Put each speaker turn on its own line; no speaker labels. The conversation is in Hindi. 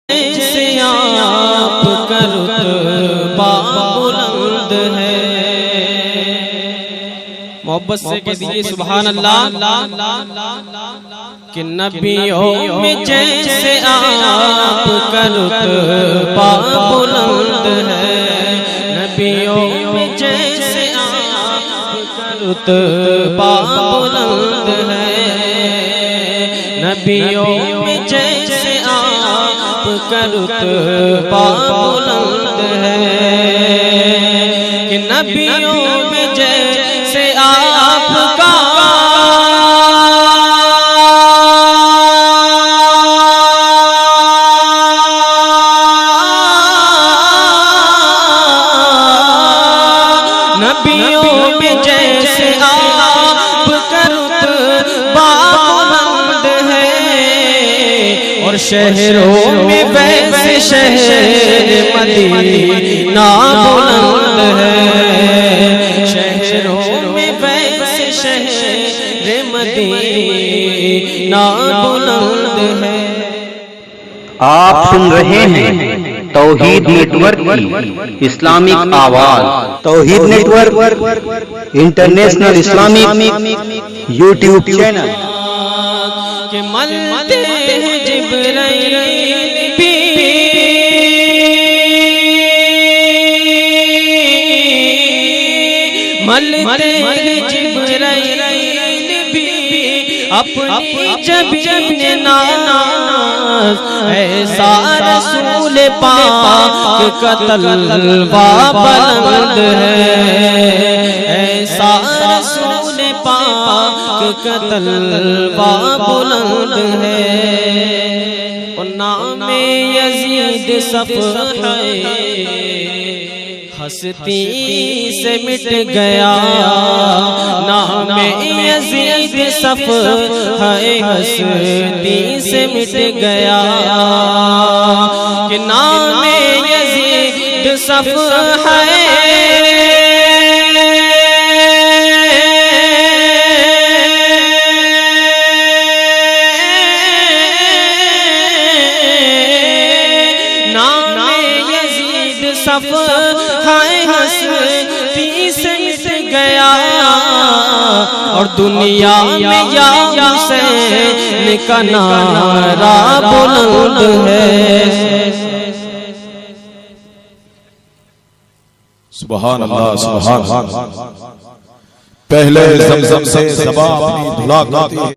जैसे आपका रुतबा बुलंद है। मोहब्बत से कह दीजिए सुभान अल्लाह। कि नबियों में जैसे आपका रुतबा बुलंद है, नबियों में जैसे आपका रुतबा बुलंद है, नबियों में जैसे आपका रुतबा बुलंद है। कि नबियों में जैसे आपका नबियों में जैसे आपका रुतबा बुलंद है, और शहरों में वैसे शहर मदीना बुलंद है, शहरों में वैसे शहर मदीना बुलंद है।
आप सुन रहे हैं तौहीद नेटवर्क की इस्लामिक आवाज। Tauheed network international Islamic YouTube channel.
कि मलते हैं जिब्राइल भी, मलते हैं जिब्राइल भी अपनी जबीन नाज, ऐसा रसूल पाक का तलवा बुलंद है, ऐसा रसूल पाक का तलवा बुलंद है। और नाम यजीद सफ़ है, हस्ती से मिट गया, नाम यजीद सफ़ है, हस्ती से मिट गया। कि नाम यजीद सफ़ है, सफ़ है, हस्ती से मिट गया। और दुनिया में या हुसैन का नारा बुलंद है।
सुभान अल्लाह, सुभान अल्लाह। पहले ज़मज़म से ज़बान अपनी धुला करती है।